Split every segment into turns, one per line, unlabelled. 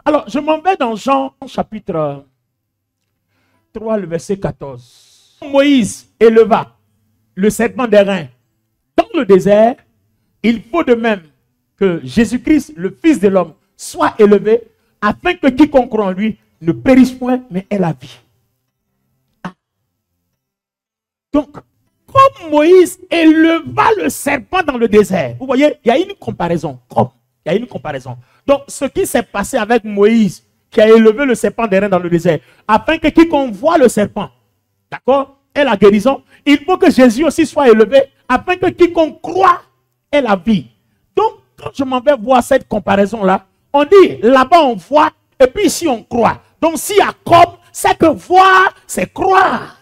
Alors, je m'en vais dans Jean chapitre 3, le verset 14. Moïse éleva le serpent d'airain dans le désert, il faut de même que Jésus-Christ, le Fils de l'homme, soit élevé, afin que quiconque croit en lui ne périsse point, mais ait la vie. Ah. Donc, comme Moïse éleva le serpent dans le désert, vous voyez, il y a une comparaison. Il y a une comparaison. Donc, ce qui s'est passé avec Moïse, qui a élevé le serpent d'airain dans le désert, afin que quiconque voit le serpent, d'accord, ait la guérison, il faut que Jésus aussi soit élevé, afin que quiconque croit ait la vie. Donc, quand je m'en vais voir cette comparaison-là, on dit, là-bas on voit, et puis ici on croit. Donc, s'il y a comme, c'est que voir, c'est croire.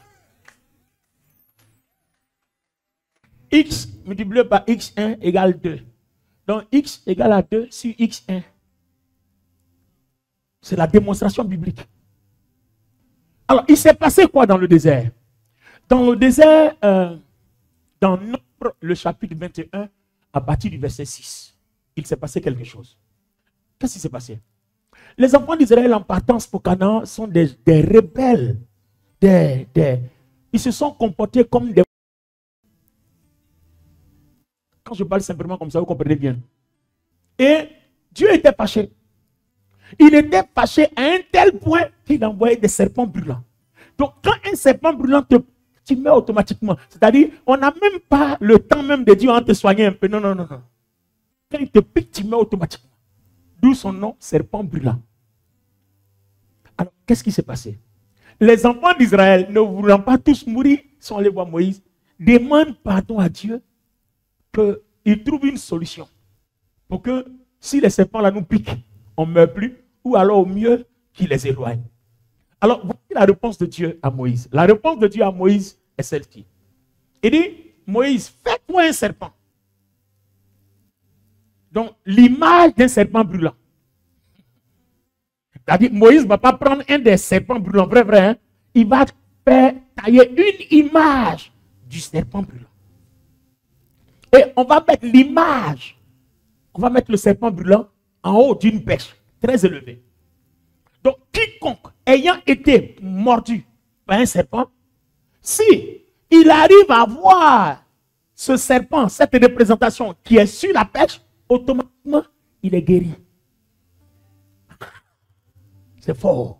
X multiplié par X1 égale 2. Donc, X égale à 2 sur X1. C'est la démonstration biblique. Alors, il s'est passé quoi dans le désert? Dans le désert, dans Nombre, le chapitre 21, à partir du verset 6, il s'est passé quelque chose. Qu'est-ce qui s'est passé? Les enfants d'Israël en partance pour Canaan sont des rebelles. Ils se sont comportés comme des... Quand je parle simplement comme ça, vous comprenez bien. Et Dieu était fâché. Il était fâché à un tel point qu'il envoyait des serpents brûlants. Donc, quand un serpent brûlant tu meurs automatiquement. C'est-à-dire, on n'a même pas le temps même de dire on te soigner un peu. Non, non, non, non. Quand il te pique, tu meurs automatiquement. D'où son nom, serpent brûlant. Alors, qu'est-ce qui s'est passé? Les enfants d'Israël, ne voulant pas tous mourir, sont allés voir Moïse, demandent pardon à Dieu qu'il trouve une solution. Pour que si les serpents là nous piquent, on ne meurt plus, ou alors au mieux qu'il les éloigne. Alors, voici la réponse de Dieu à Moïse. La réponse de Dieu à Moïse est celle-ci. Il dit, Moïse, fais-toi un serpent. Donc, l'image d'un serpent brûlant. C'est-à-dire, Moïse ne va pas prendre un des serpents brûlants, vrai, hein? Il va faire tailler une image du serpent brûlant. Et on va mettre l'image, on va mettre le serpent brûlant en haut d'une perche très élevée. Donc, quiconque ayant été mordu par un serpent, si il arrive à voir ce serpent, cette représentation qui est sur la perche, automatiquement, il est guéri. C'est fort.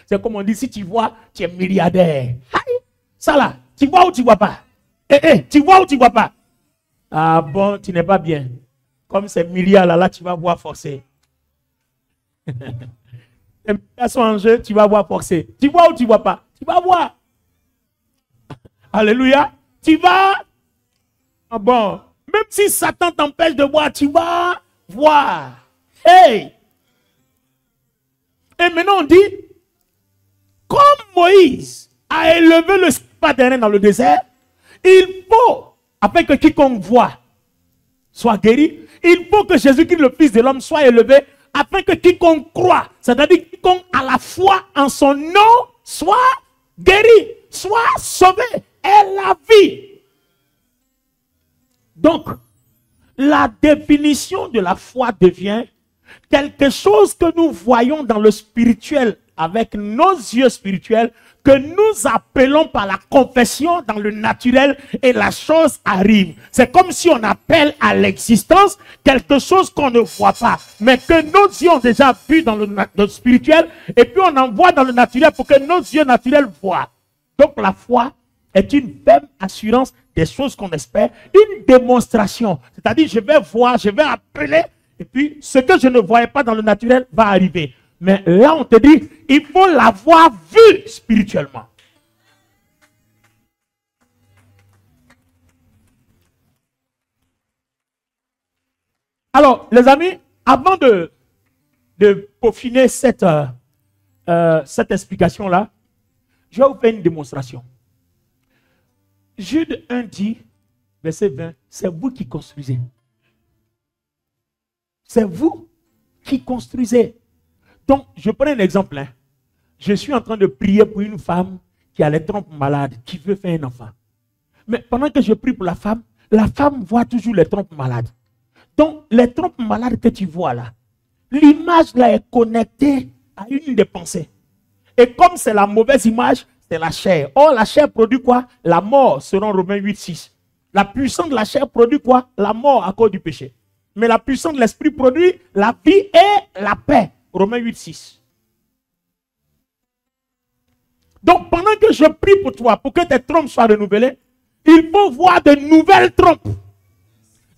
C'est comme on dit, si tu vois, tu es milliardaire. Ça là, tu vois ou tu ne vois pas? Tu vois ou tu ne vois pas? Ah bon, tu n'es pas bien. Comme ces milliards là, tu vas voir forcer. Les milliards sont en jeu, tu vas voir forcer. Tu vois ou tu ne vois pas? Tu vas voir. Alléluia. Tu vas. Ah bon, même si Satan t'empêche de voir, tu vas voir. Hey! Et maintenant on dit, comme Moïse a élevé le serpent d'airain dans le désert, il faut, afin que quiconque voit soit guéri, il faut que Jésus-Christ, le Fils de l'homme, soit élevé, afin que quiconque croit, c'est-à-dire quiconque a la foi en son nom, soit guéri, soit sauvé, ait la vie. Donc, la définition de la foi devient quelque chose que nous voyons dans le spirituel avec nos yeux spirituels, que nous appelons par la confession dans le naturel et la chose arrive. C'est comme si on appelle à l'existence quelque chose qu'on ne voit pas, mais que nos yeux ont déjà vu dans le spirituel et puis on envoie dans le naturel pour que nos yeux naturels voient. Donc la foi est une ferme assurance des choses qu'on espère, une démonstration. C'est-à-dire, je vais voir, je vais appeler, et puis ce que je ne voyais pas dans le naturel va arriver. Mais là, on te dit, il faut l'avoir vu spirituellement. Alors, les amis, avant de peaufiner cette explication-là, je vais vous faire une démonstration. Jude 1 dit, verset 20, c'est vous qui construisez. C'est vous qui construisez. Donc, je prends un exemple. Hein. Je suis en train de prier pour une femme qui a les trompes malades, qui veut faire un enfant. Mais pendant que je prie pour la femme voit toujours les trompes malades. Donc, les trompes malades que tu vois là, l'image là est connectée à une des pensées. Et comme c'est la mauvaise image, c'est la chair. Or, la chair produit quoi? La mort, selon Romains 8, 6. La puissance de la chair produit quoi? La mort à cause du péché. Mais la puissance de l'esprit produit la vie et la paix. Romains 8, 6. Donc, pendant que je prie pour toi, pour que tes trompes soient renouvelées, il faut voir de nouvelles trompes.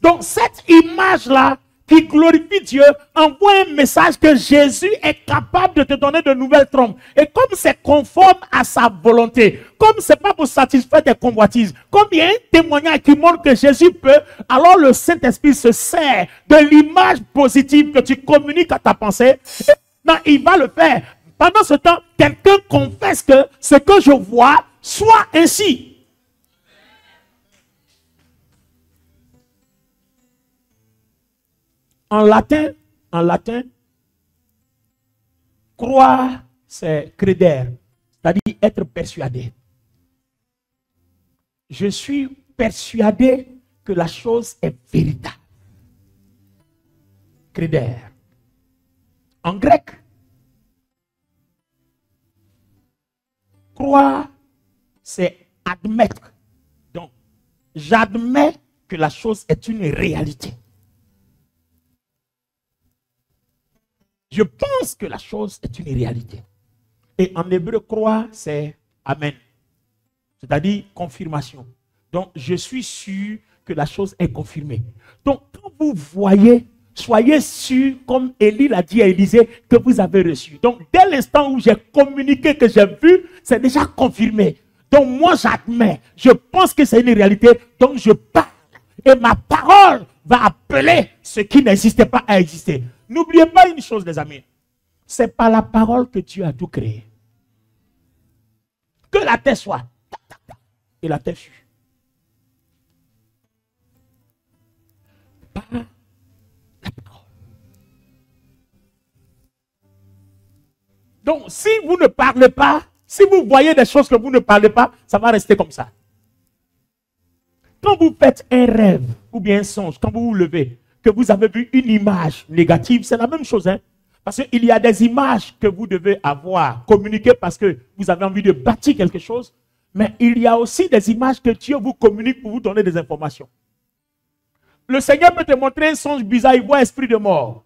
Donc, cette image-là, qui glorifie Dieu, envoie un message que Jésus est capable de te donner de nouvelles trompes. Et comme c'est conforme à sa volonté, comme c'est pas pour satisfaire tes convoitises, comme il y a un témoignage qui montre que Jésus peut, alors le Saint-Esprit se sert de l'image positive que tu communiques à ta pensée. Et non, il va le faire. Pendant ce temps, quelqu'un confesse que ce que je vois soit ainsi. En latin, croire, c'est credere, c'est-à-dire être persuadé. Je suis persuadé que la chose est véritable. Credere. En grec, croire, c'est admettre. Donc, j'admets que la chose est une réalité. Je pense que la chose est une réalité. Et en hébreu, croire, c'est amen. C'est-à-dire confirmation. Donc, je suis sûr que la chose est confirmée. Donc, quand vous voyez, soyez sûr, comme Élie l'a dit à Élisée, que vous avez reçu. Donc, dès l'instant où j'ai communiqué, que j'ai vu, c'est déjà confirmé. Donc, moi, j'admets. Je pense que c'est une réalité. Donc, je parle. Et ma parole va appeler ce qui n'existait pas à exister. N'oubliez pas une chose, les amis. C'est par la parole que Dieu a tout créé. Que la terre soit. Et la terre fut. Par la parole. Donc, si vous ne parlez pas, si vous voyez des choses que vous ne parlez pas, ça va rester comme ça. Quand vous faites un rêve ou bien un songe, quand vous vous levez, que vous avez vu une image négative, c'est la même chose. Hein? Parce qu'il y a des images que vous devez avoir, communiquer parce que vous avez envie de bâtir quelque chose. Mais il y a aussi des images que Dieu vous communique pour vous donner des informations. Le Seigneur peut te montrer un songe bizarre, il voit un esprit de mort.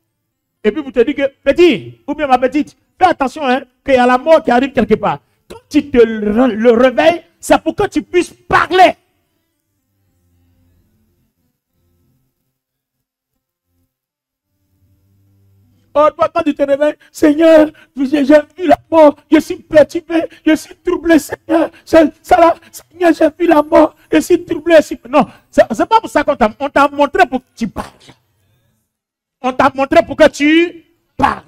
Et puis vous te dites que, petit, ou bien ma petite, fais attention, hein, qu'il y a la mort qui arrive quelque part. Quand tu te le réveilles, c'est pour que tu puisses parler. Oh, toi, quand tu te réveilles, Seigneur, j'ai vu la mort, je suis perturbé, je suis troublé, Seigneur. Seigneur, j'ai vu la mort, je suis troublé. Non, c'est pas pour ça qu'on t'a montré pour que tu parles. On t'a montré pour que tu parles.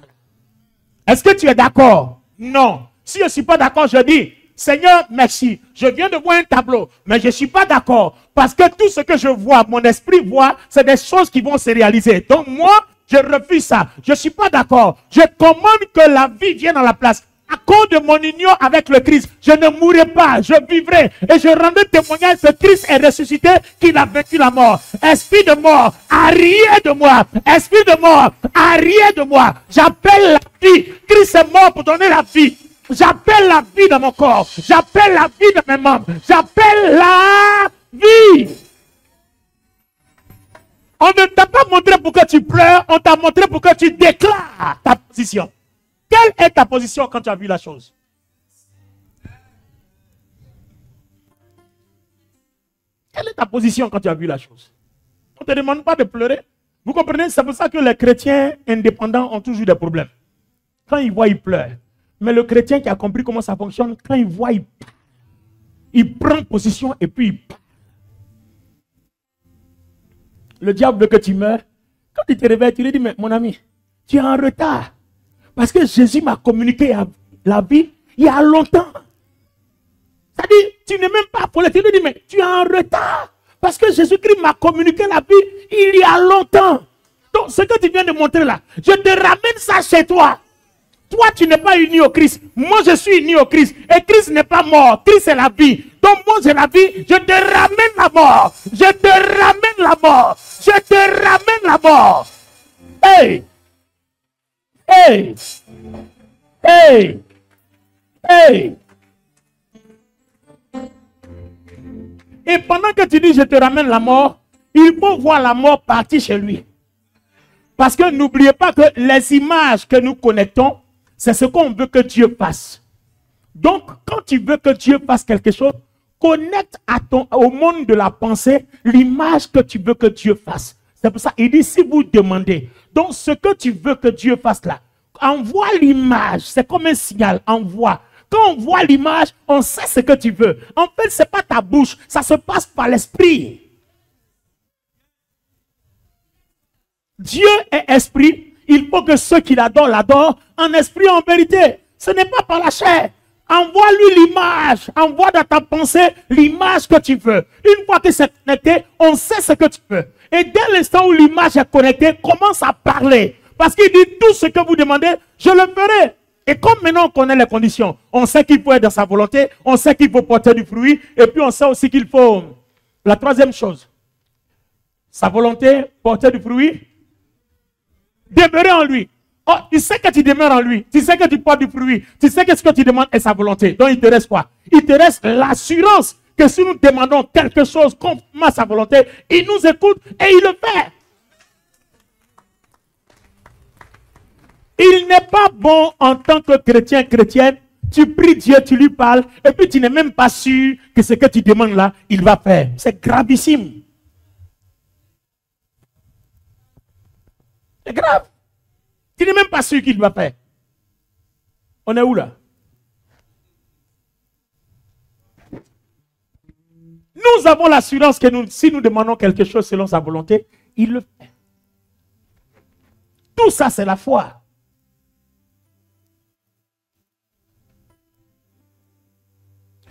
Est-ce que tu es d'accord? Non. Si je ne suis pas d'accord, je dis, Seigneur, merci. Je viens de voir un tableau, mais je ne suis pas d'accord. Parce que tout ce que je vois, mon esprit voit, c'est des choses qui vont se réaliser. Donc moi, je refuse ça. Je ne suis pas d'accord. Je commande que la vie vienne à la place. À cause de mon union avec le Christ, je ne mourrai pas, je vivrai. Et je rendrai témoignage que Christ est ressuscité, qu'il a vaincu la mort. Esprit de mort, arrière de moi. Esprit de mort, arrière de moi. J'appelle la vie. Christ est mort pour donner la vie. J'appelle la vie dans mon corps. J'appelle la vie dans mes membres. J'appelle la vie. On ne t'a pas montré pour que tu pleures, on t'a montré pour que tu déclares ta position. Quelle est ta position quand tu as vu la chose? Quelle est ta position quand tu as vu la chose? On ne te demande pas de pleurer. Vous comprenez? C'est pour ça que les chrétiens indépendants ont toujours des problèmes. Quand ils voient, ils pleurent. Mais le chrétien qui a compris comment ça fonctionne, quand il voit, il prend position et puis il part. Le diable veut que tu meurs. Quand tu te réveilles, tu lui dis, mais mon ami, tu es en retard. Parce que Jésus m'a communiqué la vie il y a longtemps. C'est-à-dire, tu n'es même pas pour le. Tu lui dis, mais tu es en retard. Parce que Jésus-Christ m'a communiqué la vie il y a longtemps. Donc, ce que tu viens de montrer là, je te ramène ça chez toi. Toi, tu n'es pas uni au Christ. Moi, je suis uni au Christ. Et Christ n'est pas mort. Christ est la vie. Donc, moi, j'ai la vie. Je te ramène la mort. Je te ramène la mort. Je te ramène la mort. Hey! Hey! Hey! Hey! Et pendant que tu dis je te ramène la mort, il faut voir la mort partir chez lui. Parce que n'oubliez pas que les images que nous connectons, c'est ce qu'on veut que Dieu fasse. Donc, quand tu veux que Dieu fasse quelque chose, connecte au monde de la pensée l'image que tu veux que Dieu fasse. C'est pour ça qu'il dit si vous demandez. Donc, ce que tu veux que Dieu fasse là, envoie l'image. C'est comme un signal, envoie. Quand on voit l'image, on sait ce que tu veux. En fait, ce n'est pas ta bouche, ça se passe par l'esprit. Dieu est esprit. Il faut que ceux qui l'adorent, l'adorent en esprit, en vérité. Ce n'est pas par la chair. Envoie-lui l'image. Envoie dans ta pensée l'image que tu veux. Une fois que c'est connecté, on sait ce que tu veux. Et dès l'instant où l'image est connectée, commence à parler. Parce qu'il dit tout ce que vous demandez, je le ferai. Et comme maintenant on connaît les conditions, on sait qu'il faut être dans sa volonté, on sait qu'il faut porter du fruit, et puis on sait aussi qu'il faut... La troisième chose, sa volonté, porter du fruit, demeurer en lui. Oh, tu sais que tu demeures en lui, tu sais que tu portes du fruit, tu sais que ce que tu demandes est sa volonté. Donc il te reste quoi? Il te reste l'assurance que si nous demandons quelque chose conformément à sa volonté, il nous écoute et il le fait. Il n'est pas bon en tant que chrétien, chrétienne, tu pries Dieu, tu lui parles, et puis tu n'es même pas sûr que ce que tu demandes là, il va faire. C'est gravissime. C'est grave. Tu n'es même pas sûr qu'il va faire. On est où là? Nous avons l'assurance que si nous demandons quelque chose selon sa volonté, il le fait. Tout ça, c'est la foi.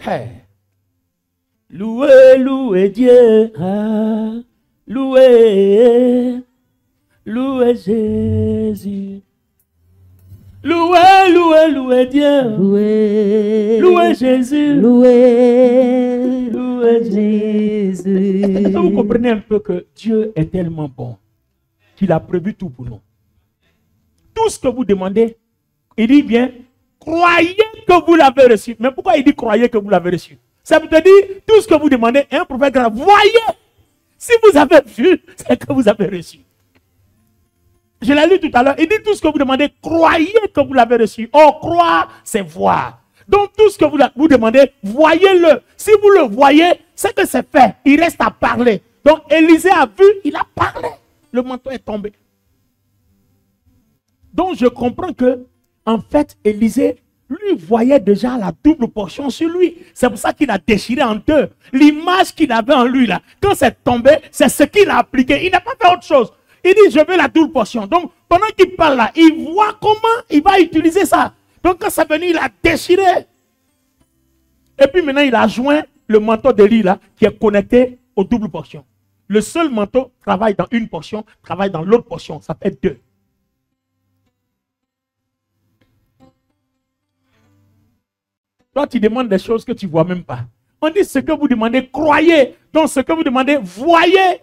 Hey. Louez, louez Dieu. Ah. Louez, louez Jésus. Louez, louez, louez Dieu.
Louez,
Louez Jésus.
louez, louez Jésus.
Est-ce que vous comprenez un peu que Dieu est tellement bon qu'il a prévu tout pour nous? Tout ce que vous demandez, il dit bien, croyez que vous l'avez reçu. Mais pourquoi il dit croyez que vous l'avez reçu? Ça veut dire, tout ce que vous demandez est un prophète grave. Voyez, si vous avez vu, c'est que vous avez reçu. Je l'ai lu tout à l'heure. Il dit tout ce que vous demandez, croyez que vous l'avez reçu. Or, croire, c'est voir. Donc, tout ce que vous demandez, voyez-le. Si vous le voyez, c'est que c'est fait. Il reste à parler. Donc, Élisée a vu, il a parlé. Le manteau est tombé. Donc, je comprends que, en fait, Élisée, lui, voyait déjà la double portion sur lui. C'est pour ça qu'il a déchiré en deux. L'image qu'il avait en lui, là, quand c'est tombé, c'est ce qu'il a appliqué. Il n'a pas fait autre chose. Il dit, je veux la double portion. Donc, pendant qu'il parle là, il voit comment il va utiliser ça. Donc, quand c'est venu, il a déchiré. Et puis maintenant, il a joint le manteau d'Élie là, qui est connecté aux doubles portions. Le seul manteau travaille dans une portion, travaille dans l'autre portion. Ça fait deux. Toi, tu demandes des choses que tu ne vois même pas. On dit ce que vous demandez, croyez. Donc, ce que vous demandez, voyez.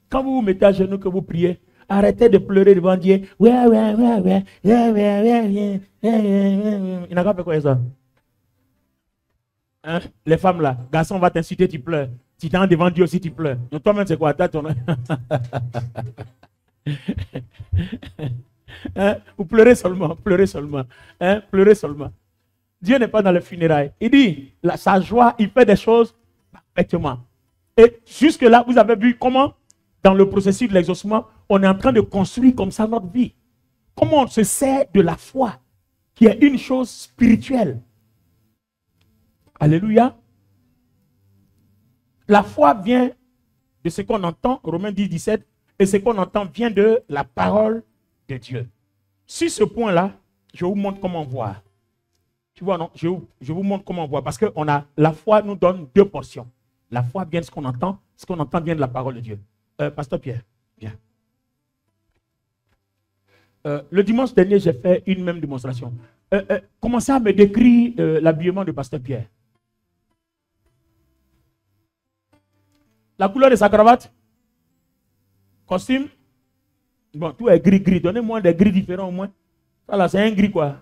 Quand vous vous mettez à genoux, que vous priez, arrêtez de pleurer devant Dieu. Ouais. Il n'a pas fait quoi ça? Hein? Les femmes là, garçon va t'insulter, tu pleures. Tu t'en devant Dieu aussi, tu pleures. Donc toi-même, c'est quoi? Hein? Vous pleurez seulement, pleurez seulement. Hein? Pleurez seulement. Dieu n'est pas dans les funérailles. Il dit, sa joie, il fait des choses parfaitement. Et jusque-là, vous avez vu comment, dans le processus de l'exaucement, on est en train de construire comme ça notre vie. Comment on se sert de la foi, qui est une chose spirituelle. Alléluia. La foi vient de ce qu'on entend, Romains 10, 17, et ce qu'on entend vient de la parole de Dieu. Sur ce point-là, je vous montre comment voir. Tu vois, non? Je vous montre comment voir. Parce que la foi nous donne deux portions. La foi vient de ce qu'on entend vient de la parole de Dieu. Pasteur Pierre, viens. Le dimanche dernier, j'ai fait une même démonstration. Commencez à me décrire l'habillement de Pasteur Pierre. La couleur de sa cravate? Costume? Bon, tout est gris. Donnez-moi des gris différents au moins. Ça là, c'est un gris quoi.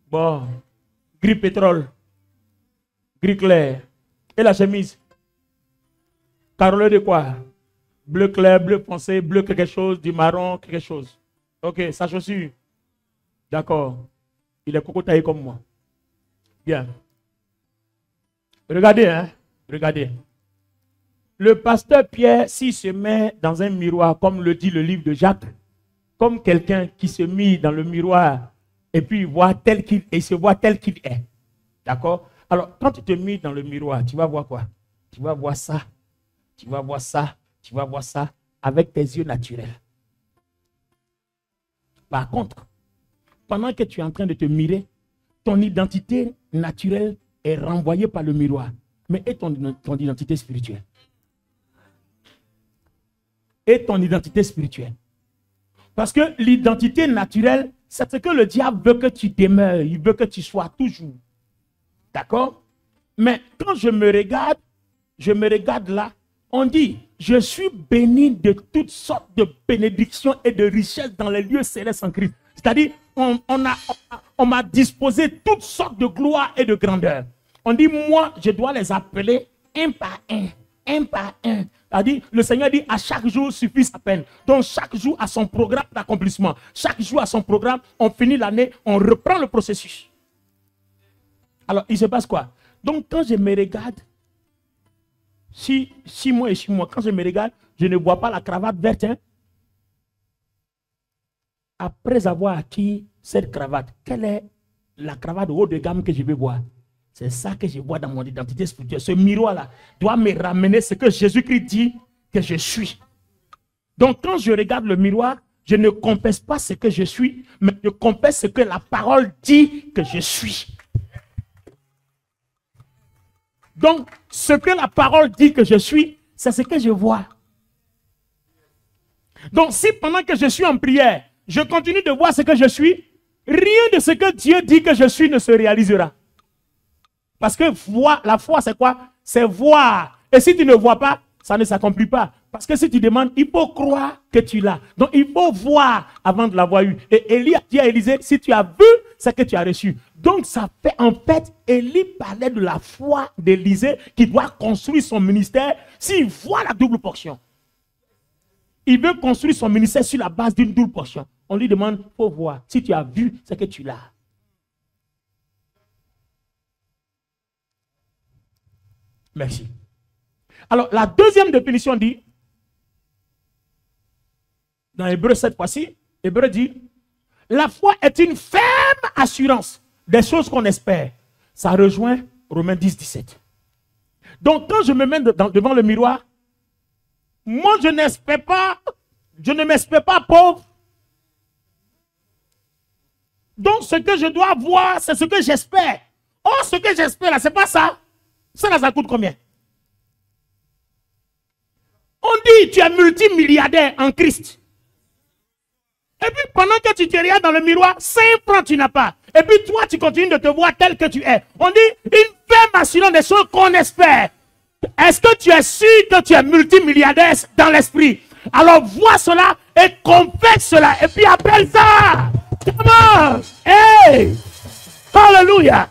Bon, gris pétrole. Gris clair. Et la chemise? Carolé de quoi? Bleu clair, bleu foncé, bleu quelque chose, du marron, quelque chose. Ok, sa chaussure. D'accord. Il est cocotaillé comme moi. Bien. Regardez, hein. Regardez. Le pasteur Pierre, s'il se met dans un miroir, comme le dit le livre de Jacques, comme quelqu'un qui se mit dans le miroir et puis il se voit tel qu'il est. D'accord? Alors, quand tu te mets dans le miroir, tu vas voir quoi? Tu vas voir ça. Tu vas voir ça. Tu vas voir ça avec tes yeux naturels. Par contre, pendant que tu es en train de te mirer, ton identité naturelle est renvoyée par le miroir. Mais et ton identité spirituelle? Et ton identité spirituelle? Parce que l'identité naturelle, c'est ce que le diable veut que tu demeures. Il veut que tu sois toujours. D'accord? Mais quand je me regarde là, on dit, je suis béni de toutes sortes de bénédictions et de richesses dans les lieux célestes en Christ. C'est-à-dire, on m'a disposé toutes sortes de gloire et de grandeur. On dit, moi, je dois les appeler un par un. Un par un. C'est-à-dire, le Seigneur dit, à chaque jour suffit sa peine. Donc, chaque jour a son programme d'accomplissement. Chaque jour a son programme. On finit l'année, on reprend le processus. Alors, il se passe quoi? Donc, quand je me regarde, 6 mois et 6 mois, quand je me regarde, je ne vois pas la cravate verte. Hein? Après avoir acquis cette cravate, quelle est la cravate haut de gamme que je vais voir? C'est ça que je vois dans mon identité spirituelle. Ce miroir-là doit me ramener ce que Jésus-Christ dit que je suis. Donc, quand je regarde le miroir, je ne confesse pas ce que je suis, mais je confesse ce que la parole dit que je suis. Donc, ce que la parole dit que je suis, c'est ce que je vois. Donc, si pendant que je suis en prière, je continue de voir ce que je suis, rien de ce que Dieu dit que je suis ne se réalisera. Parce que la foi, c'est quoi? C'est voir. Et si tu ne vois pas, ça ne s'accomplit pas. Parce que si tu demandes, il faut croire que tu l'as. Donc, il faut voir avant de l'avoir eu. Et Élie a dit à Élisée, si tu as vu, c'est que tu as reçu. Donc, ça fait, en fait, Élie parlait de la foi d'Élisée qui doit construire son ministère s'il voit la double portion. Il veut construire son ministère sur la base d'une double portion. On lui demande, il faut voir. Si tu as vu, c'est que tu l'as. Merci. Alors, la deuxième définition dit, dans Hébreu cette fois-ci, Hébreu dit, la foi est une ferme assurance des choses qu'on espère. Ça rejoint Romains 10, 17. Donc, quand je me mets devant le miroir, moi, je ne m'espère pas pauvre. Donc, ce que je dois voir, c'est ce que j'espère. Or, ce que j'espère là, c'est pas ça. Ça, là, ça coûte combien? On dit, tu es multimilliardaire en Christ. Et puis, pendant que tu te regardes dans le miroir, 5 francs, tu n'as pas. Et puis, toi, tu continues de te voir tel que tu es. On dit, une ferme assurance des choses qu'on espère. Est-ce que tu es sûr que tu es multimilliardaire dans l'esprit? Alors, vois cela et confesse cela. Et puis, appelle ça. Come on. Hey. Hallelujah.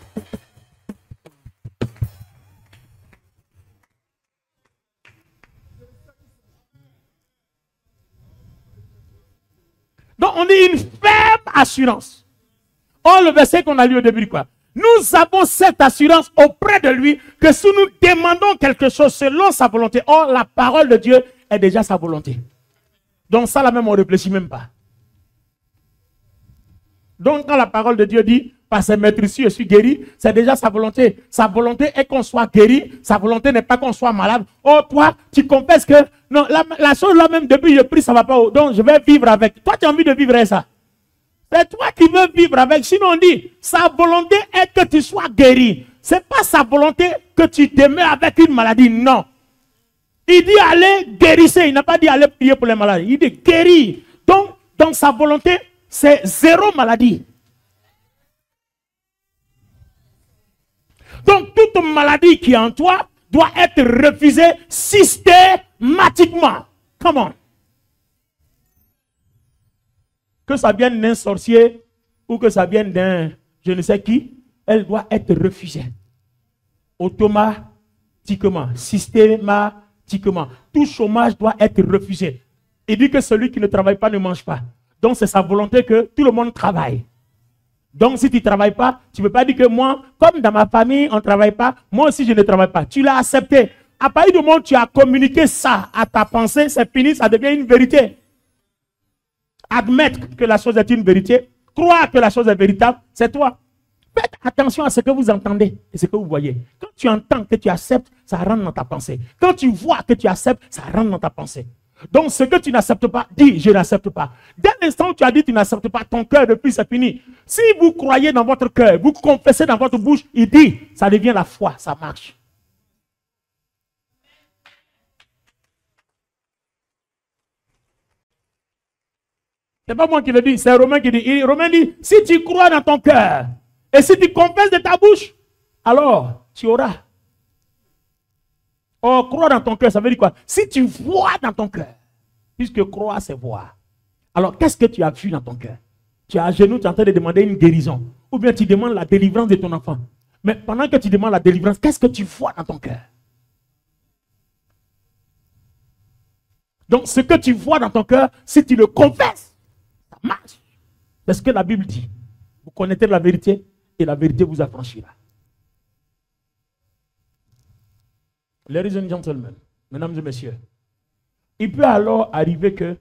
Donc, on dit une ferme assurance. Or, le verset qu'on a lu au début, quoi? Nous avons cette assurance auprès de lui que si nous demandons quelque chose selon sa volonté, or, la parole de Dieu est déjà sa volonté. Donc, ça, là même, on ne réfléchit même pas. Donc, quand la parole de Dieu dit, par ses maîtrises, je suis guéri, c'est déjà sa volonté. Sa volonté est qu'on soit guéri. Sa volonté n'est pas qu'on soit malade. Oh, toi, tu confesses que, non, la chose là même, depuis je prie, ça ne va pas. Donc, je vais vivre avec. Toi, tu as envie de vivre avec ça. C'est toi qui veux vivre avec. Sinon, on dit, sa volonté est que tu sois guéri. Ce n'est pas sa volonté que tu demeures avec une maladie. Non. Il dit allez, guérissez. Il n'a pas dit allez prier pour les malades. Il dit guéris. Donc, dans sa volonté, c'est zéro maladie. Donc, toute maladie qui est en toi doit être refusée systématiquement. Come on. Que ça vienne d'un sorcier ou que ça vienne d'un je ne sais qui, elle doit être refusée. Automatiquement, systématiquement. Tout chômage doit être refusé. Il dit que celui qui ne travaille pas ne mange pas. Donc c'est sa volonté que tout le monde travaille. Donc si tu ne travailles pas, tu ne peux pas dire que moi, comme dans ma famille, on ne travaille pas, moi aussi je ne travaille pas. Tu l'as accepté. À partir du moment où tu as communiqué ça à ta pensée, c'est fini, ça devient une vérité. Admettre que la chose est une vérité, croire que la chose est véritable, c'est toi. Faites attention à ce que vous entendez et ce que vous voyez. Quand tu entends que tu acceptes, ça rentre dans ta pensée. Quand tu vois que tu acceptes, ça rentre dans ta pensée. Donc ce que tu n'acceptes pas, dis je n'accepte pas. Dès l'instant où tu as dit tu n'acceptes pas, ton cœur depuis c'est fini. Si vous croyez dans votre cœur, vous confessez dans votre bouche, il dit, ça devient la foi, ça marche. C'est pas moi qui le dis, c'est Romain qui dit. Romain dit, si tu crois dans ton cœur, et si tu confesses de ta bouche, alors tu auras. Oh, croire dans ton cœur, ça veut dire quoi? Si tu vois dans ton cœur, puisque croire c'est voir. Alors qu'est-ce que tu as vu dans ton cœur? Tu es à genoux, tu es en train de demander une guérison. Ou bien tu demandes la délivrance de ton enfant. Mais pendant que tu demandes la délivrance, qu'est-ce que tu vois dans ton cœur? Donc ce que tu vois dans ton cœur, si tu le confesses, ça marche. C'est ce que la Bible dit. Vous connaîtrez la vérité et la vérité vous affranchira. Ladies and gentlemen, mesdames et messieurs, il peut alors arriver que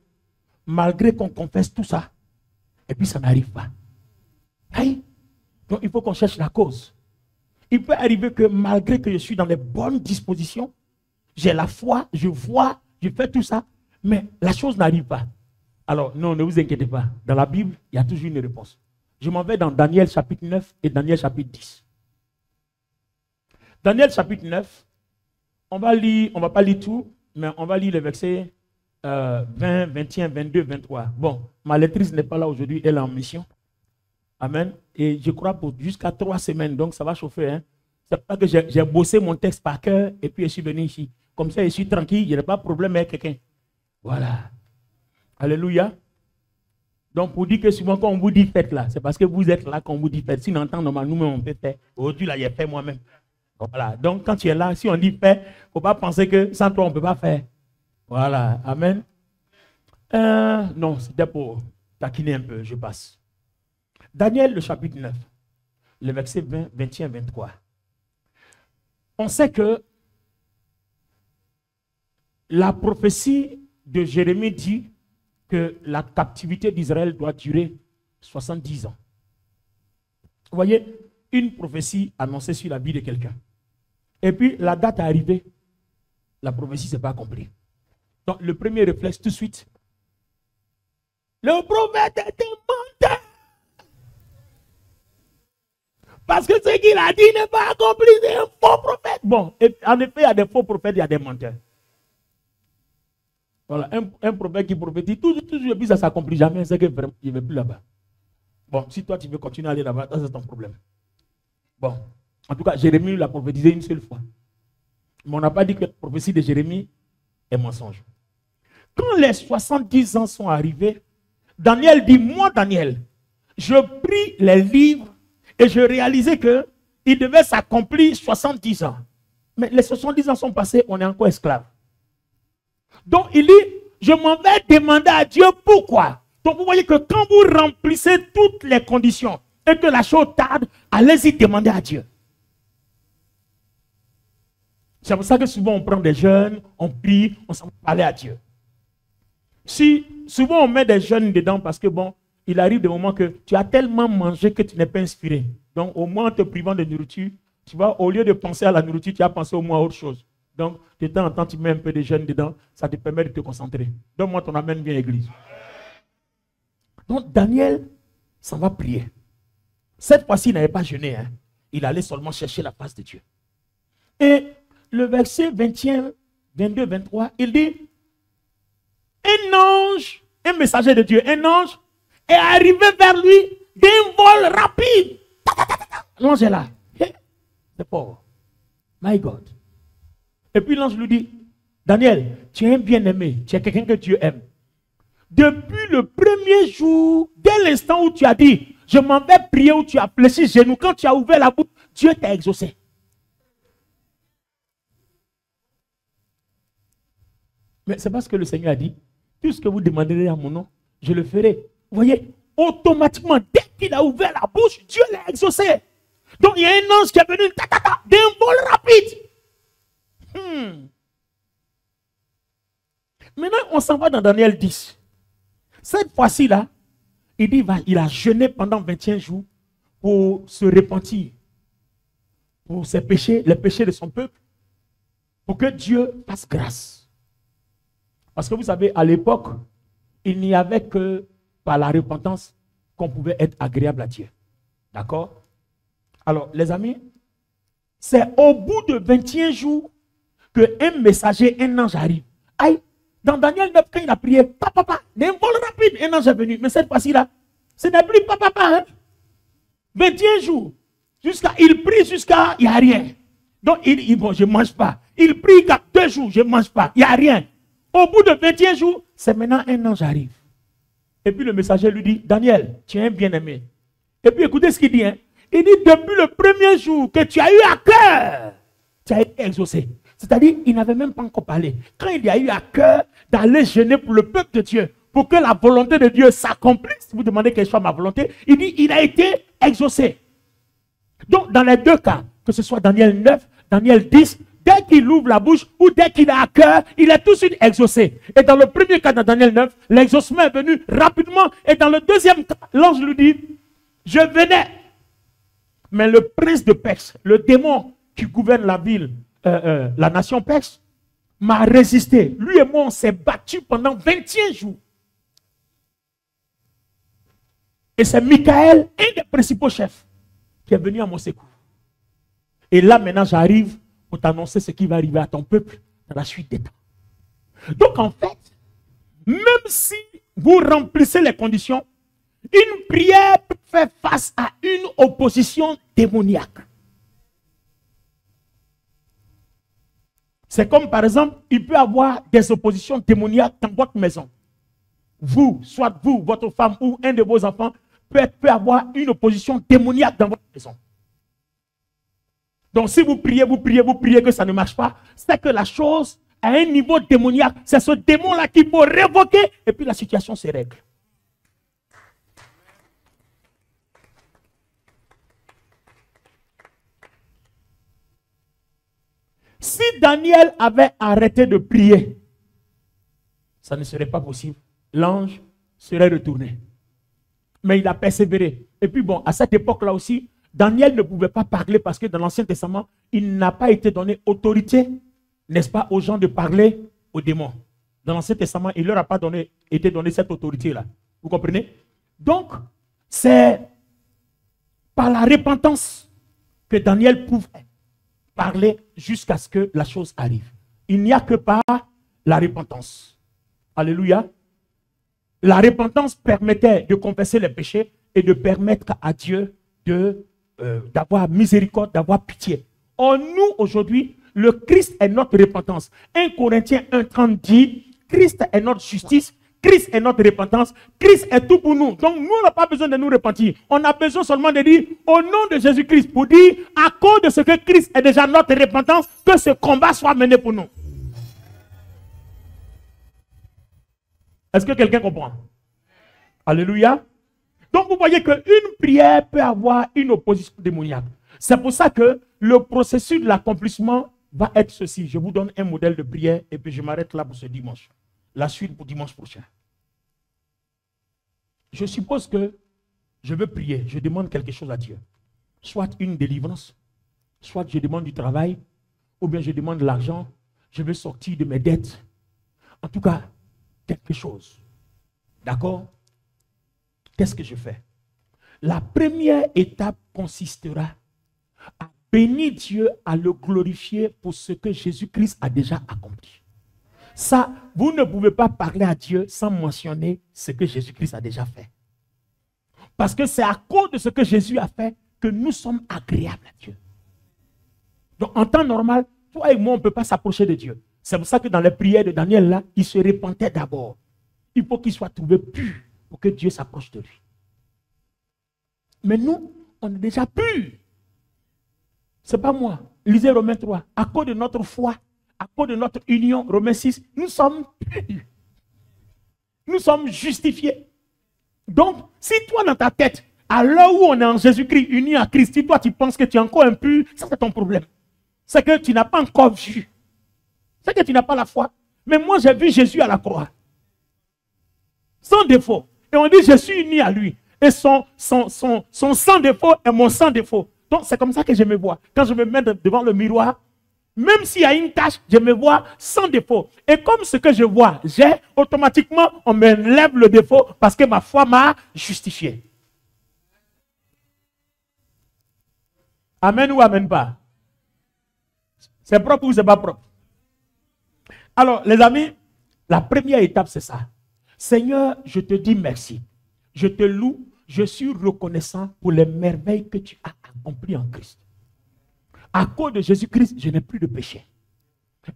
malgré qu'on confesse tout ça, et puis ça n'arrive pas. Hey? Donc il faut qu'on cherche la cause. Il peut arriver que malgré que je suis dans les bonnes dispositions, j'ai la foi, je vois, je fais tout ça, mais la chose n'arrive pas. Alors non, ne vous inquiétez pas. Dans la Bible, il y a toujours une réponse. Je m'en vais dans Daniel chapitre 9 et Daniel chapitre 10. Daniel chapitre 9, on va lire, on ne va pas lire tout, mais on va lire les versets 20, 21, 22, 23. Bon, ma lectrice n'est pas là aujourd'hui, elle est en mission. Amen. Et je crois pour jusqu'à 3 semaines, donc ça va chauffer. Hein. C'est pas que j'ai bossé mon texte par cœur et puis je suis venu ici. Comme ça, je suis tranquille, il n'y a pas de problème avec quelqu'un. Voilà. Alléluia. Donc pour dire que souvent quand on vous dit faites là, c'est parce que vous êtes là qu'on vous dit faites. Si on entend normalement, nous-mêmes on peut faire. Aujourd'hui là, j'ai fait moi-même. Voilà. Donc quand tu es là, si on dit fais, il ne faut pas penser que sans toi on ne peut pas faire. Voilà. Amen. Non, c'était pour taquiner un peu, je passe. Daniel, le chapitre 9, le verset 20, 21, 23. On sait que la prophétie de Jérémie dit que la captivité d'Israël doit durer 70 ans. Vous voyez, une prophétie annoncée sur la vie de quelqu'un. Et puis, la date est arrivée, la prophétie ne s'est pas accomplie. Donc, le premier réflexe, tout de suite, le prophète était menteur. Parce que ce qu'il a dit n'est pas accompli, c'est un faux prophète. Bon, en effet, il y a des faux prophètes, il y a des menteurs. Voilà, un prophète qui prophétise, toujours, et puis ça ne s'accomplit jamais, c'est que vraiment, il ne va plus là-bas. Bon, si toi tu veux continuer à aller là-bas, ça c'est ton problème. Bon, en tout cas, Jérémie l'a prophétisé une seule fois. Mais on n'a pas dit que la prophétie de Jérémie est mensonge. Quand les 70 ans sont arrivés, Daniel dit, moi Daniel, je pris les livres et je réalisais qu'il devait s'accomplir 70 ans. Mais les 70 ans sont passés, on est encore esclaves. Donc il dit, je m'en vais demander à Dieu pourquoi. Donc vous voyez que quand vous remplissez toutes les conditions et que la chose tarde, allez-y demander à Dieu. C'est pour ça que souvent on prend des jeûnes, on prie, on s'en va parler à Dieu. Si souvent on met des jeûnes dedans parce que bon, il arrive des moments que tu as tellement mangé que tu n'es pas inspiré. Donc au moins en te privant de nourriture, tu vois, au lieu de penser à la nourriture, tu as pensé au moins à autre chose. Donc de temps en temps, tu mets un peu de jeûne dedans, ça te permet de te concentrer. Donne-moi ton amen bien église. Donc Daniel s'en va prier. Cette fois-ci, il n'avait pas jeûné. Hein. Il allait seulement chercher la face de Dieu. Et le verset 21, 22, 23, il dit, un ange, un messager de Dieu, un ange est arrivé vers lui d'un vol rapide. L'ange est là. C'est pauvre. My God. Et puis l'ange lui dit, Daniel, tu es un bien-aimé, tu es quelqu'un que Dieu aime. Depuis le premier jour, dès l'instant où tu as dit, je m'en vais prier, où tu as fléchi genou, quand tu as ouvert la bouche, Dieu t'a exaucé. Mais c'est parce que le Seigneur a dit, tout ce que vous demanderez à mon nom, je le ferai. Vous voyez, automatiquement, dès qu'il a ouvert la bouche, Dieu l'a exaucé. Donc il y a un ange qui est venu d'un vol rapide. Maintenant, on s'en va dans Daniel 10. Cette fois-ci là, il dit, il a jeûné pendant 21 jours pour se repentir pour ses péchés, les péchés de son peuple, pour que Dieu fasse grâce. Parce que vous savez, à l'époque, il n'y avait que par la repentance qu'on pouvait être agréable à Dieu. D'accord? Alors, les amis, c'est au bout de 21 jours qu'un messager, un ange arrive. Aïe, dans Daniel 9, quand il a prié, papa, d'un vol rapide, un ange est venu. Mais cette fois-ci là, ce n'est plus papa, hein? 21 jours. Il prie jusqu'à, il n'y a rien. Donc, il dit, bon, je ne mange pas. Il prie 2 jours, je ne mange pas. Il n'y a rien. Au bout de 21 jours, c'est maintenant un ange arrive. Et puis le messager lui dit, Daniel, tu es un bien-aimé. Et puis écoutez ce qu'il dit. Hein? Il dit, depuis le premier jour que tu as eu à cœur, tu as été exaucé. C'est-à-dire, il n'avait même pas encore parlé. Quand il a eu à cœur d'aller jeûner pour le peuple de Dieu, pour que la volonté de Dieu s'accomplisse, vous demandez quelle soit ma volonté, il dit, il a été exaucé. Donc, dans les deux cas, que ce soit Daniel 9, Daniel 10, dès qu'il ouvre la bouche ou dès qu'il a à cœur, il est tout de suite exaucé. Et dans le premier cas de Daniel 9, l'exaucement est venu rapidement. Et dans le deuxième cas, l'ange lui dit, je venais. Mais le prince de Perse, le démon qui gouverne la ville, la nation perse, m'a résisté. Lui et moi, on s'est battus pendant 21 jours. Et c'est Michael, un des principaux chefs, qui est venu à mon secours. Et là, maintenant, j'arrive pour t'annoncer ce qui va arriver à ton peuple dans la suite des temps. Donc, en fait, même si vous remplissez les conditions, une prière peut faire face à une opposition démoniaque. C'est comme, par exemple, il peut y avoir des oppositions démoniaques dans votre maison. Vous, soit vous, votre femme ou un de vos enfants, peut avoir une opposition démoniaque dans votre maison. Donc si vous priez que ça ne marche pas, c'est que la chose à un niveau démoniaque, c'est ce démon-là qu'il faut révoquer et puis la situation se règle. Si Daniel avait arrêté de prier, ça ne serait pas possible. L'ange serait retourné. Mais il a persévéré. Et puis bon, à cette époque-là aussi, Daniel ne pouvait pas parler parce que dans l'Ancien Testament, il n'a pas été donné autorité, n'est-ce pas, aux gens de parler aux démons. Dans l'Ancien Testament, il ne leur a pas été donné cette autorité-là. Vous comprenez? Donc, c'est par la repentance que Daniel pouvait parler jusqu'à ce que la chose arrive. Il n'y a que par la repentance. Alléluia. La repentance permettait de confesser les péchés et de permettre à Dieu d'avoir miséricorde, d'avoir pitié. Or, nous, aujourd'hui, le Christ est notre repentance. 1 Corinthiens 1,30 dit, Christ est notre justice, Christ est notre repentance, Christ est tout pour nous. Donc, nous, on n'a pas besoin de nous repentir. On a besoin seulement de dire, au nom de Jésus-Christ, pour dire, à cause de ce que Christ est déjà notre repentance, que ce combat soit mené pour nous. Est-ce que quelqu'un comprend? Alléluia. Donc vous voyez qu'une prière peut avoir une opposition démoniaque. C'est pour ça que le processus de l'accomplissement va être ceci. Je vous donne un modèle de prière et puis je m'arrête là pour ce dimanche. La suite pour dimanche prochain. Je suppose que je veux prier, je demande quelque chose à Dieu. Soit une délivrance, soit je demande du travail, ou bien je demande de l'argent, je veux sortir de mes dettes. En tout cas, quelque chose. D'accord? Qu'est-ce que je fais? La première étape consistera à bénir Dieu, à le glorifier pour ce que Jésus-Christ a déjà accompli. Ça, vous ne pouvez pas parler à Dieu sans mentionner ce que Jésus-Christ a déjà fait. Parce que c'est à cause de ce que Jésus a fait que nous sommes agréables à Dieu. Donc, en temps normal, toi et moi, on ne peut pas s'approcher de Dieu. C'est pour ça que dans les prières de Daniel, là, il se repentait d'abord. Il faut qu'il soit trouvé pur pour que Dieu s'approche de lui. Mais nous, on est déjà purs. Ce n'est pas moi. Lisez Romains 3. À cause de notre foi, à cause de notre union, Romains 6, nous sommes purs. Nous sommes justifiés. Donc, si toi dans ta tête, à l'heure où on est en Jésus-Christ, uni à Christ, si toi tu penses que tu es encore impur, ça c'est ton problème. C'est que tu n'as pas encore vu. C'est que tu n'as pas la foi. Mais moi j'ai vu Jésus à la croix. Sans défaut. Et on dit je suis uni à lui. Et son sans défaut est mon sans défaut. Donc c'est comme ça que je me vois. Quand je me mets devant le miroir, même s'il y a une tache, je me vois sans défaut. Et comme ce que je vois, j'ai automatiquement, on m'enlève le défaut parce que ma foi m'a justifié. Amen ou amen pas? C'est propre ou c'est pas propre? Alors, les amis, la première étape, c'est ça. Seigneur, je te dis merci. Je te loue. Je suis reconnaissant pour les merveilles que tu as accomplies en Christ. À cause de Jésus-Christ, je n'ai plus de péché.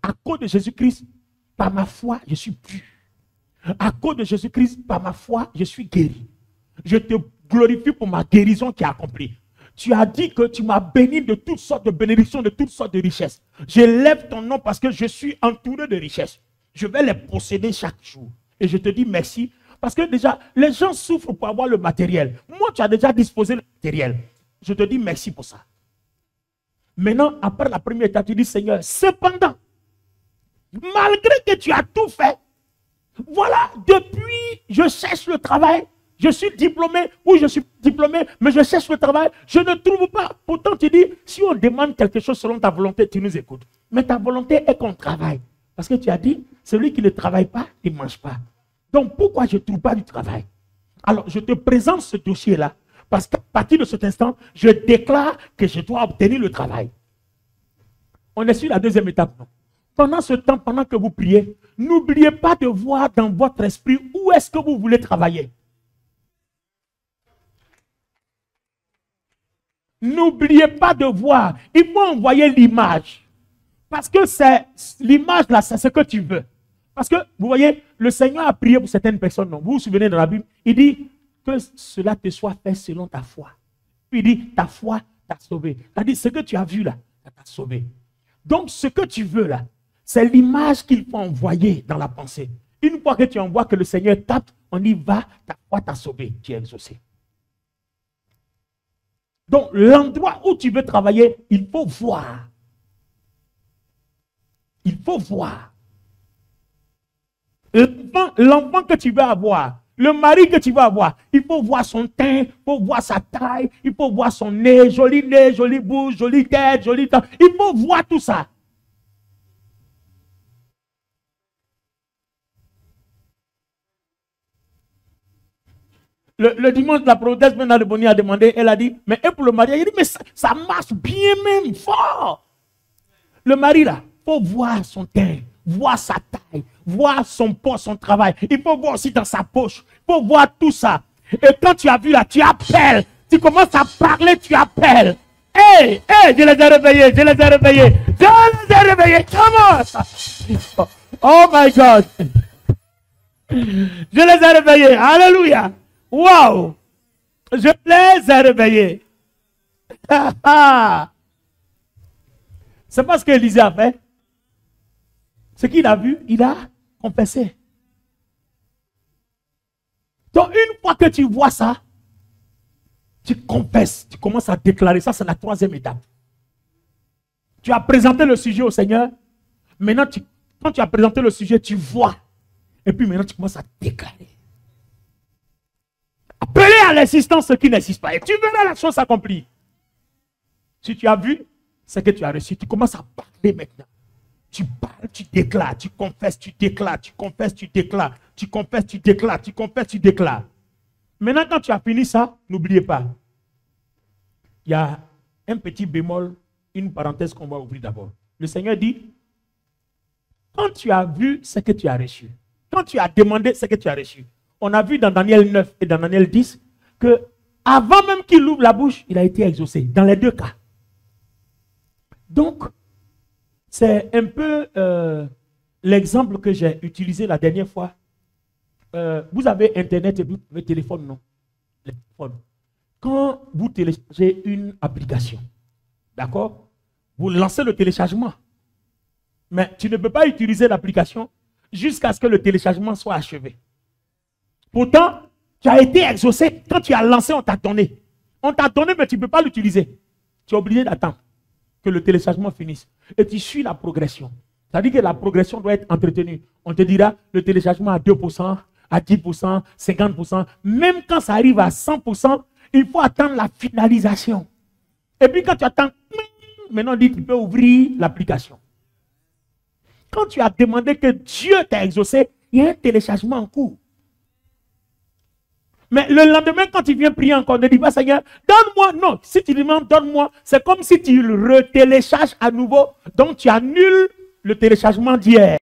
À cause de Jésus-Christ, par ma foi, je suis pur. À cause de Jésus-Christ, par ma foi, je suis guéri. Je te glorifie pour ma guérison qui est accomplie. Tu as dit que tu m'as béni de toutes sortes de bénédictions, de toutes sortes de richesses. J'élève ton nom parce que je suis entouré de richesses. Je vais les posséder chaque jour. Et je te dis merci. Parce que déjà, les gens souffrent pour avoir le matériel. Moi, tu as déjà disposé le matériel. Je te dis merci pour ça. Maintenant, après la première étape, tu dis, Seigneur, cependant, malgré que tu as tout fait, voilà, depuis, je cherche le travail, je suis diplômé, ou je suis diplômé, mais je cherche le travail, je ne trouve pas. Pourtant, tu dis, si on demande quelque chose selon ta volonté, tu nous écoutes. Mais ta volonté est qu'on travaille. Parce que tu as dit, celui qui ne travaille pas, il ne mange pas. Donc, pourquoi je ne trouve pas du travail? Alors, je te présente ce dossier-là. Parce qu'à partir de cet instant, je déclare que je dois obtenir le travail. On est sur la deuxième étape. Non? Pendant ce temps, pendant que vous priez, n'oubliez pas de voir dans votre esprit où est-ce que vous voulez travailler. N'oubliez pas de voir. Il faut envoyer l'image. Parce que c'est l'image là, c'est ce que tu veux. Parce que, vous voyez, le Seigneur a prié pour certaines personnes. Non? Vous vous souvenez de la Bible? Il dit que cela te soit fait selon ta foi. Puis il dit, ta foi t'a sauvé. C'est-à-dire, ce que tu as vu là, ça t'a sauvé. Donc, ce que tu veux là, c'est l'image qu'il faut envoyer dans la pensée. Une fois que tu envoies que le Seigneur tape, on y va, ta foi t'a sauvé, tu es exaucé. Donc, l'endroit où tu veux travailler, il faut voir. Il faut voir. L'enfant que tu veux avoir, le mari que tu vas avoir, il faut voir son teint, il faut voir sa taille, il faut voir son nez, jolie bouche, jolie tête, jolie tête. Il faut voir tout ça. Le dimanche, la prothèse Mena de Boni a demandé, elle a dit, mais et pour le mari, il dit, mais ça marche bien même, fort. Le mari là, il faut voir son teint, voir sa taille, voir son poste, son travail. Il faut voir aussi dans sa poche. Il faut voir tout ça. Et quand tu as vu là, tu appelles. Tu commences à parler, tu appelles. Hey, je les ai réveillés, je les ai réveillés. Je les ai réveillés. Comment? Oh my God. Je les ai réveillés. Alléluia. Wow. Je les ai réveillés. C'est pas ce qu'Élisée a fait. Ce qu'il a vu, il a confessé. Donc, une fois que tu vois ça, tu confesses, tu commences à déclarer. Ça, c'est la troisième étape. Tu as présenté le sujet au Seigneur. Maintenant, quand tu as présenté le sujet, tu vois. Et puis maintenant, tu commences à déclarer. Appeler à l'existence ce qui n'existe pas. Et tu verras la chose s'accomplir. Si tu as vu, c'est que tu as reçu. Tu commences à parler maintenant. Tu parles, tu déclares, tu confesses, tu déclares, tu confesses, tu déclares, tu confesses, tu déclares, tu confesses, tu déclares. Maintenant, quand tu as fini ça, n'oubliez pas. Il y a un petit bémol, une parenthèse qu'on va ouvrir d'abord. Le Seigneur dit, quand Quand tu as vu, c'est que tu as reçu. Quand tu as demandé, c'est que tu as reçu. On a vu dans Daniel 9 et dans Daniel 10 que avant même qu'il ouvre la bouche, il a été exaucé. Dans les deux cas. Donc, c'est un peu l'exemple que j'ai utilisé la dernière fois. Vous avez Internet et vous avez téléphone, non? Le téléphone. Quand vous téléchargez une application, d'accord? Vous lancez le téléchargement. Mais tu ne peux pas utiliser l'application jusqu'à ce que le téléchargement soit achevé. Pourtant, tu as été exaucé. Quand tu as lancé, on t'a donné. On t'a donné, mais tu ne peux pas l'utiliser. Tu es obligé d'attendre que le téléchargement finisse. Et tu suis la progression. C'est-à-dire que la progression doit être entretenue. On te dira le téléchargement à 2%, à 10%, 50%. Même quand ça arrive à 100%, il faut attendre la finalisation. Et puis quand tu attends, maintenant on dit tu peux ouvrir l'application. Quand tu as demandé que Dieu t'a exaucé, il y a un téléchargement en cours. Mais le lendemain, quand tu viens prier encore, ne dis pas Seigneur, donne-moi. Non, si tu demandes donne-moi, c'est comme si tu le retélécharges à nouveau. Donc tu annules le téléchargement d'hier.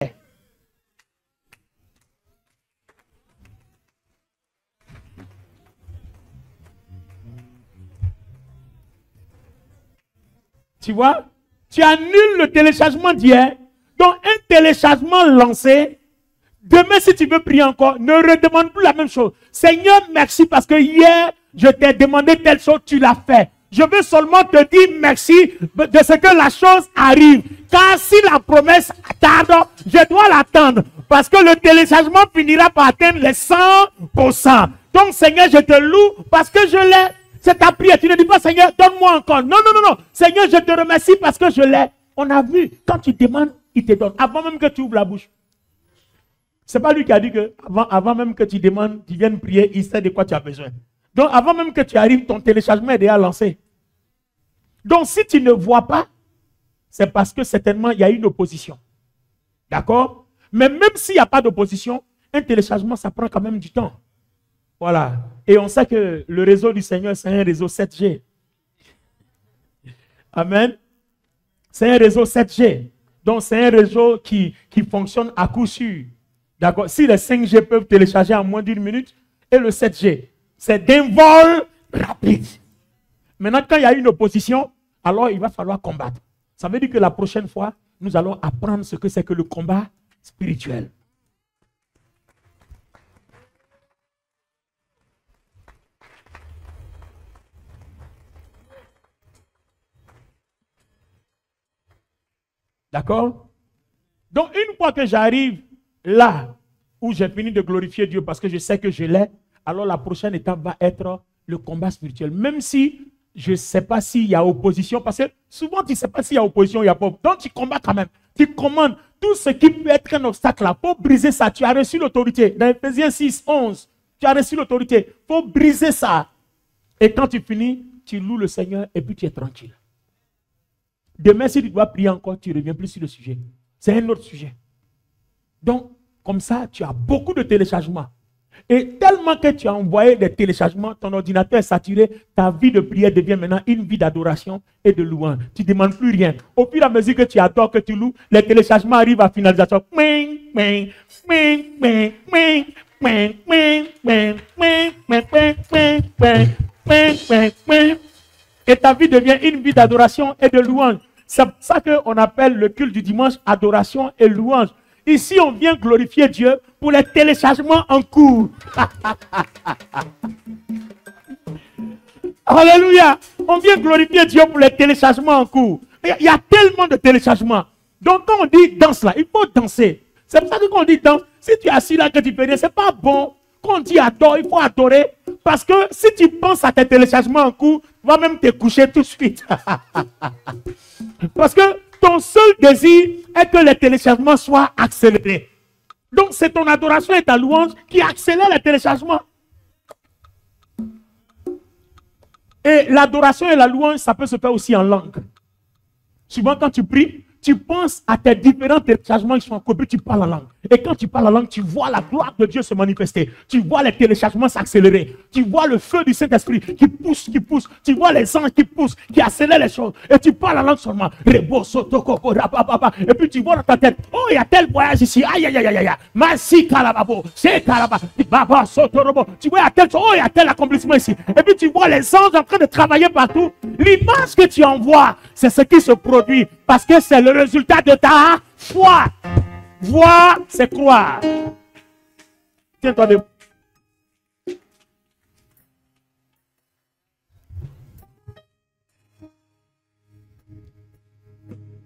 Tu vois? Tu annules le téléchargement d'hier. Donc, un téléchargement lancé, demain, si tu veux prier encore, ne redemande plus la même chose. Seigneur, merci parce que hier, je t'ai demandé telle chose, tu l'as fait. Je veux seulement te dire merci de ce que la chose arrive. Car si la promesse tarde, je dois l'attendre. Parce que le téléchargement finira par atteindre les 100%. Donc, Seigneur, je te loue parce que je l'ai. C'est ta prière. Tu ne dis pas, Seigneur, donne-moi encore. Non, non, non, non. Seigneur, je te remercie parce que je l'ai. On a vu, quand tu demandes, il te donne. Avant même que tu ouvres la bouche. Ce n'est pas lui qui a dit que avant même que tu demandes, tu viennes prier, il sait de quoi tu as besoin. Donc, avant même que tu arrives, ton téléchargement est déjà lancé. Donc, si tu ne vois pas, c'est parce que certainement, il y a une opposition. D'accord? Mais même s'il n'y a pas d'opposition, un téléchargement, ça prend quand même du temps. Voilà. Et on sait que le réseau du Seigneur, c'est un réseau 7G. Amen. C'est un réseau 7G. Donc, c'est un réseau qui fonctionne à coup sûr. D'accord? Si les 5G peuvent télécharger en moins d'une minute, et le 7G, c'est d'un vol rapide. Maintenant, quand il y a une opposition, alors il va falloir combattre. Ça veut dire que la prochaine fois, nous allons apprendre ce que c'est que le combat spirituel. D'accord? Donc, une fois que j'arrive là où j'ai fini de glorifier Dieu parce que je sais que je l'ai, alors la prochaine étape va être le combat spirituel. Même si je ne sais pas s'il y a opposition, parce que souvent tu ne sais pas s'il y a opposition, il y a pas. Donc tu combats quand même. Tu commandes tout ce qui peut être un obstacle là. Pour briser ça, tu as reçu l'autorité. Dans Ephésiens 6, 11, tu as reçu l'autorité. Il faut briser ça. Et quand tu finis, tu loues le Seigneur et puis tu es tranquille. Demain, si tu dois prier encore, tu ne reviens plus sur le sujet. C'est un autre sujet. Donc, comme ça, tu as beaucoup de téléchargements. Et tellement que tu as envoyé des téléchargements, ton ordinateur est saturé, ta vie de prière devient maintenant une vie d'adoration et de louange. Tu ne demandes plus rien. Au fur et à mesure que tu adores, que tu loues, les téléchargements arrivent à finalisation. Et ta vie devient une vie d'adoration et de louange. C'est pour ça qu'on appelle le culte du dimanche adoration et louange. Ici, on vient glorifier Dieu pour les téléchargements en cours. Alléluia. On vient glorifier Dieu pour les téléchargements en cours. Il y a tellement de téléchargements. Donc, quand on dit danse là, il faut danser. C'est pour ça que quand on dit danse, si tu es assis là que tu peux dire, c'est pas bon. Quand on dit adore, il faut adorer. Parce que si tu penses à tes téléchargements en cours, tu vas même te coucher tout de suite. Parce que ton seul désir est que les téléchargements soient accélérés. Donc, c'est ton adoration et ta louange qui accélère les téléchargements. Et l'adoration et la louange, ça peut se faire aussi en langue. Souvent, quand tu pries, tu penses à tes différents téléchargements qui sont en cours, tu parles en langue. Et quand tu parles en langue, tu vois la gloire de Dieu se manifester. Tu vois les téléchargements s'accélérer. Tu vois le feu du Saint-Esprit qui pousse, qui pousse. Tu vois les anges qui poussent, qui accélèrent les choses. Et tu parles en langue seulement. Et puis tu vois dans ta tête, oh, il y a tel voyage ici. Aïe, aïe, aïe, aïe, aïe. Merci, Kalababo. C'est Kalaba. Baba, Sotorobo. Tu vois, il y a tel, oh, il y a tel accomplissement ici. Et puis tu vois les anges en train de travailler partout. L'image que tu envoies, c'est ce qui se produit. Parce que c'est le résultat de ta foi. Voir, c'est croire. Tiens-toi debout.